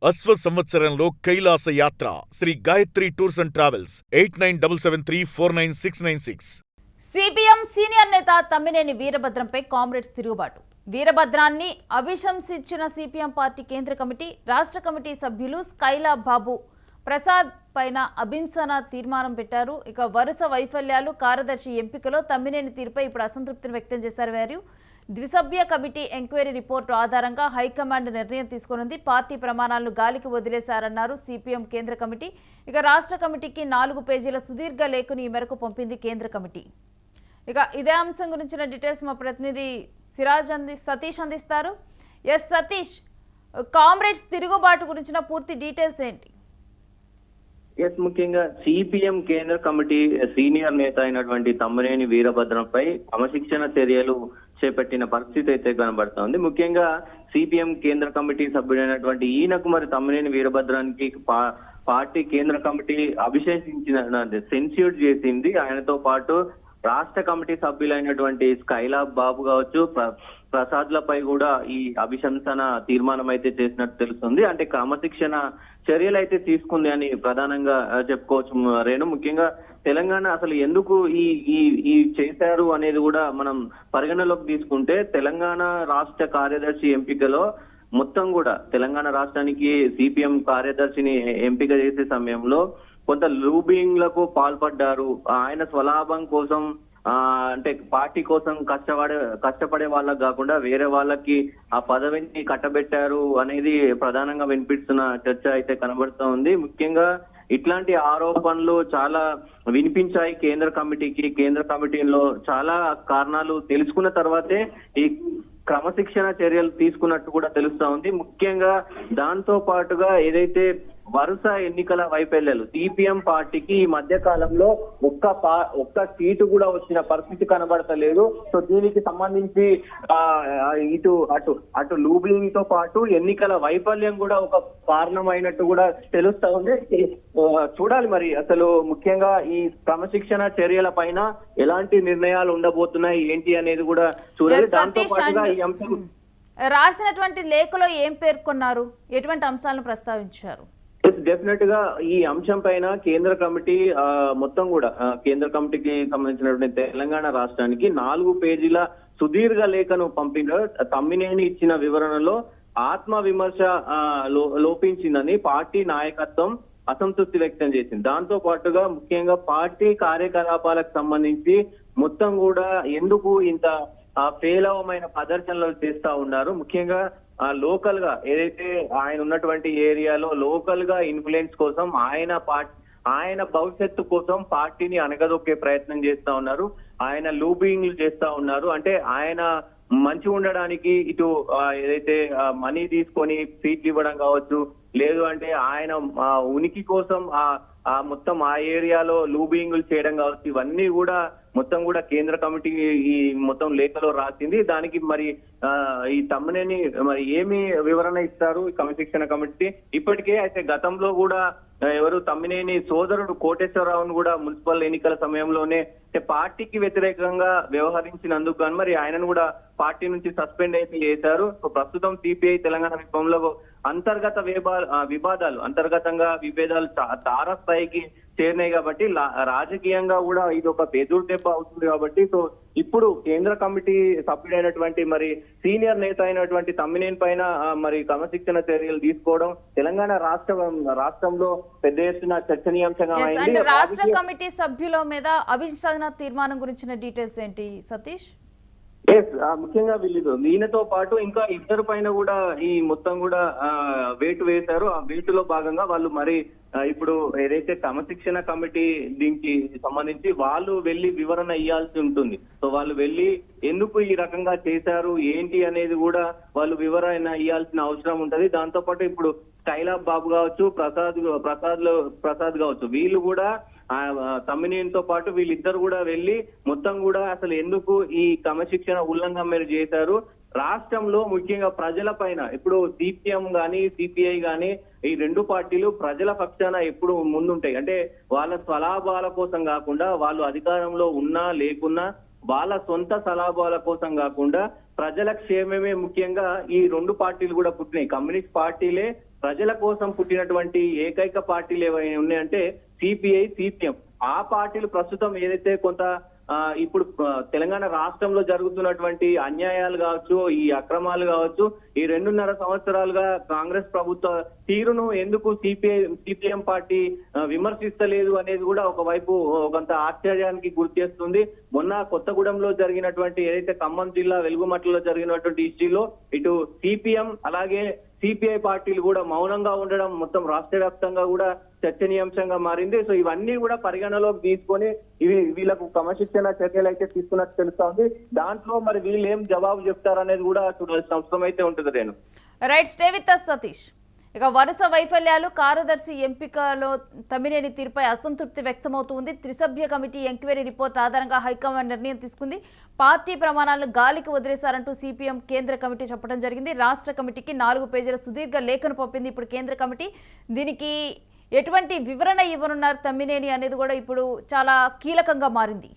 అశ్వ సంవత్సరంలో కైలాస యాత్ర Shri Gayatri tours and travels 8977349696. CPM senior నేత తమ్మినేని వీరభద్రంపై కామ్రేడ్స్ తిరుగుబాటు. వీరభద్రాన్ని అభిశంసించిన సిపిఎం పార్టీ కేంద్ర కమిటీ, రాష్ట్ర కమిటీ సభ్యులు స్కైలా బాబు ప్రసాద్ పైన అభింసన తీర్మానం పెట్టారు. ఇక వరుస వైఫల్యాలు, కార్యదర్శి ఎంపికలో తమ్మినేని తీరుపై ఇప్పుడు అసంతృప్తిని వ్యక్తం చేశారు. వారు ద్విసభ్య కమిటీ ఎంక్వైరీ రిపోర్టు ఆధారంగా హైకమాండ్ నిర్ణయం తీసుకున్నది. పార్టీ ప్రమాణాలను గాలికి వదిలేశారన్నారు సిపిఎం కేంద్ర కమిటీ. ఇక రాష్ట్ర కమిటీకి 4 పేజీల సుదీర్ఘ లేఖను ఈ మేరకు పంపింది కేంద్ర కమిటీ. ఇక ఇదే అంశం గురించిన డీటెయిల్స్ మా ప్రతినిధి సతీష్ అందిస్తారు. ఎస్ సతీష్, కామ్రేడ్స్ తిరుగుబాటు గురించిన పూర్తి డీటెయిల్స్ ఏంటి? ముఖ్యంగా సిపిఎం కేంద్ర కమిటీ సీనియర్ నేత అయినటువంటి తమ్మినేని వీరభద్రంపై క్రమశిక్షణ చర్యలు చేపట్టిన పరిస్థితి అయితే కనబడుతోంది. ముఖ్యంగా సిపిఎం కేంద్ర కమిటీ సభ్యుడైనటువంటి ఈయనకు మరి తమ్మినేని వీరభద్రానికి పార్టీ కేంద్ర కమిటీ అభిషేకించిన సెన్స్యూట్ చేసింది. ఆయనతో పాటు రాష్ట్ర కమిటీ సభ్యులైనటువంటి స్కైలా బాబు కావచ్చు, ప్రసాద్లపై కూడా ఈ అభిశంసన తీర్మానం అయితే చేసినట్టు తెలుస్తుంది. అంటే క్రమశిక్షణ చర్యలు అయితే తీసుకుంది అని ప్రధానంగా చెప్పుకోవచ్చు రేణు. ముఖ్యంగా తెలంగాణ అసలు ఎందుకు ఈ చేశారు అనేది కూడా మనం పరిగణలోకి తీసుకుంటే, తెలంగాణ రాష్ట్ర కార్యదర్శి ఎంపికలో మొత్తం కూడా తెలంగాణ రాష్ట్రానికి సిపిఎం కార్యదర్శిని ఎంపిక చేసే సమయంలో కొంత లూబింగ్లకు పాల్పడ్డారు. ఆయన స్వలాభం కోసం అంటే పార్టీ కోసం కష్టపడే వాళ్ళకి కాకుండా వేరే వాళ్ళకి ఆ పదవిని కట్టబెట్టారు అనేది ప్రధానంగా వినిపిస్తున్న చర్చ అయితే కనబడుతూ ఉంది. ముఖ్యంగా ఇట్లాంటి ఆరోపణలు చాలా వినిపించాయి కేంద్ర కమిటీకి. కేంద్ర కమిటీలో చాలా కారణాలు తెలుసుకున్న తర్వాతే ఈ క్రమశిక్షణ చర్యలు తీసుకున్నట్టు కూడా తెలుస్తా ఉంది. ముఖ్యంగా దాంతో పాటుగా ఏదైతే వరుస ఎన్నికల వైఫల్యాలు, సిపిఎం పార్టీకి ఈ మధ్య కాలంలో ఒక్క సీటు కూడా వచ్చిన పరిస్థితి కనబడతలేదు. సో దీనికి సంబంధించి అటు లూబింగ్ తో పాటు ఎన్నికల వైఫల్యం కూడా ఒక కారణమైనట్టు కూడా తెలుస్తా ఉంది. చూడాలి మరి అసలు ముఖ్యంగా ఈ క్రమశిక్షణ చర్యల పైన ఎలాంటి నిర్ణయాలు ఉండబోతున్నాయి ఏంటి అనేది కూడా చూడాలి. దాంతో పాటుగా ఈ అంశం రాసినటువంటి లేఖలో ఏం పేర్కొన్నారు, ఎటువంటి అంశాలను ప్రస్తావించారు? డెఫినెట్ గా ఈ అంశం పైన కేంద్ర కమిటీ మొత్తం కూడా కేంద్ర కమిటీకి సంబంధించినటువంటి తెలంగాణ రాష్ట్రానికి 4 పేజీల సుదీర్ఘ లేఖను పంపిన తమ్మినేని ఇచ్చిన వివరణలో ఆత్మ విమర్శ లోపించిందని పార్టీ నాయకత్వం అసంతృప్తి వ్యక్తం చేసింది. దాంతో పాటుగా ముఖ్యంగా పార్టీ కార్యకలాపాలకు సంబంధించి మొత్తం కూడా ఎందుకు ఇంత పేలవమైన ప్రదర్శనలు చేస్తా ఉన్నారు, ముఖ్యంగా లోకల్ గా ఏదైతే ఆయన ఉన్నటువంటి ఏరియాలో లోకల్ గా ఇన్ఫ్లుయెన్స్ కోసం ఆయన భవిష్యత్తు కోసం పార్టీని అణగదొక్కే ప్రయత్నం చేస్తా ఉన్నారు. ఆయన లూబింగ్లు చేస్తా ఉన్నారు. అంటే ఆయన మంచి ఉండడానికి ఇటు ఏదైతే మనీ తీసుకొని సీట్లు ఇవ్వడం కావచ్చు, లేదు అంటే ఆయన ఉనికి కోసం మొత్తం ఆ ఏరియాలో లూబింగ్లు చేయడం కావచ్చు, ఇవన్నీ కూడా మొత్తం కూడా కేంద్ర కమిటీ ఈ మొత్తం లేఖలో రాసింది. దానికి మరి ఈ తమ్మినేని మరి ఏమి వివరణ ఇస్తారు ఈ క్రమశిక్షణ కమిటీ? ఇప్పటికే అయితే గతంలో కూడా ఎవరు తమ్మినేని సోదరుడు కోటేశ్వరరావును కూడా మున్సిపల్ ఎన్నికల సమయంలోనే పార్టీకి వ్యతిరేకంగా వ్యవహరించినందుకు కానీ మరి ఆయనను కూడా పార్టీ నుంచి సస్పెండ్ అయితే చేశారు. సో ప్రస్తుతం సిపిఐ తెలంగాణ విభాగంలో అంతర్గత అంతర్గతంగా విభేదాలు తారస్థాయికి చేరినాయి కాబట్టి రాజకీయంగా కూడా ఇది ఒక బెదురు దెబ్బ అవుతుంది కాబట్టి సో ఇప్పుడు కేంద్ర కమిటీ సభ్యుడైనటువంటి మరి సీనియర్ నేత అయినటువంటి తమ్మినేని పైన మరి క్రమశిక్షణ చర్యలు తీసుకోవడం తెలంగాణ రాష్ట్రంలో పెద్ద ఎత్తున చర్చనీయాంశంగా అయింది. రాష్ట్ర కమిటీ సభ్యుల మీద అభిశంసన తీర్మానం గురించిన డీటెయిల్స్ ఏంటి సతీష్? ముఖ్యంగా ఈయనతో పాటు ఇంకా ఇద్దరు పైన కూడా ఈ మొత్తం కూడా వేటు వేశారు. ఆ వేటులో భాగంగా వాళ్ళు మరి ఇప్పుడు ఏదైతే క్రమశిక్షణ కమిటీ దీనికి సంబంధించి వాళ్ళు వెళ్లి వివరణ ఇవ్వాల్సి ఉంటుంది. సో వాళ్ళు వెళ్లి ఎందుకు ఈ రకంగా చేశారు ఏంటి అనేది కూడా వాళ్ళు వివరణ ఇవ్వాల్సిన అవసరం ఉంటది. దాంతో పాటు ఇప్పుడు స్కైలా బాబు కావచ్చు, ప్రసాద్ కావచ్చు, వీళ్ళు కూడా తమ్మినేనితో పాటు వీళ్ళిద్దరు కూడా వెళ్లి మొత్తం కూడా అసలు ఎందుకు ఈ క్రమశిక్షణ ఉల్లంఘన మీరు చేశారు, రాష్ట్రంలో ముఖ్యంగా ప్రజల పైన ఇప్పుడు సిపిఎం గాని సిపిఐ గాని ఈ రెండు పార్టీలు ప్రజల పక్షాన ఎప్పుడు ముందుంటాయి. అంటే వాళ్ళ స్వలాభాల కోసం కాకుండా, వాళ్ళు అధికారంలో ఉన్నా లేకున్నా వాళ్ళ సొంత స్వలాభాల కోసం కాకుండా ప్రజల క్షేమమే ముఖ్యంగా ఈ రెండు పార్టీలు కూడా పుట్టినాయి. కమ్యూనిస్ట్ పార్టీలే ప్రజల కోసం పుట్టినటువంటి ఏకైక పార్టీలు ఏవైనా ఉన్నాయంటే సిపిఐ, సిపిఎం. ఆ పార్టీలు ప్రస్తుతం ఏదైతే కొంత ఇప్పుడు తెలంగాణ రాష్ట్రంలో జరుగుతున్నటువంటి అన్యాయాలు కావచ్చు, ఈ అక్రమాలు కావచ్చు, ఈ 2.5 సంవత్సరాలుగా కాంగ్రెస్ ప్రభుత్వ తీరును ఎందుకు సిపిఎం పార్టీ విమర్శిస్తలేదు అనేది కూడా ఒకవైపు కొంత ఆశ్చర్యానికి గురి చేస్తుంది. మొన్న కొత్తగూడెంలో జరిగినటువంటి ఏదైతే ఖమ్మం జిల్లా వెలుగుమట్లలో జరిగినటువంటి ఇష్యూలో ఇటు సిపిఎం అలాగే సిపిఐ పార్టీలు కూడా మౌనంగా ఉండడం మొత్తం రాష్ట్ర వ్యాప్తంగా కూడా చర్చనీయాంశంగా మారింది. సో ఇవన్నీ కూడా పరిగణలోకి తీసుకొని వీళ్ళకు క్రమశిక్షణ చర్యలు అయితే తీసుకున్నట్టు తెలుస్తా ఉంది. దాంట్లో మరి వీళ్ళు ఏం జవాబు చెప్తారనేది కూడా చూడాల్సిన అవసరం అయితే ఉంటుంది. నేను right, stay with us Satish. ఇక వరుస వైఫల్యాలు, కార్యదర్శి ఎంపికలో తమ్మినేని తీరుపై అసంతృప్తి వ్యక్తమవుతుంది. త్రిసభ్య కమిటీ ఎంక్వైరీ రిపోర్ట్ ఆధారంగా హైకమాండ్ నిర్ణయం తీసుకుంది. పార్టీ ప్రమాణాలను గాలికి వదిలేశారంటూ సిపిఎం కేంద్ర కమిటీ చెప్పడం జరిగింది. రాష్ట్ర కమిటీకి 4 పేజీల సుదీర్ఘ లేఖను పంపింది ఇప్పుడు కేంద్ర కమిటీ. దీనికి ఎటువంటి వివరణ ఇవ్వనున్నారు తమ్మినేని అనేది కూడా ఇప్పుడు చాలా కీలకంగా మారింది.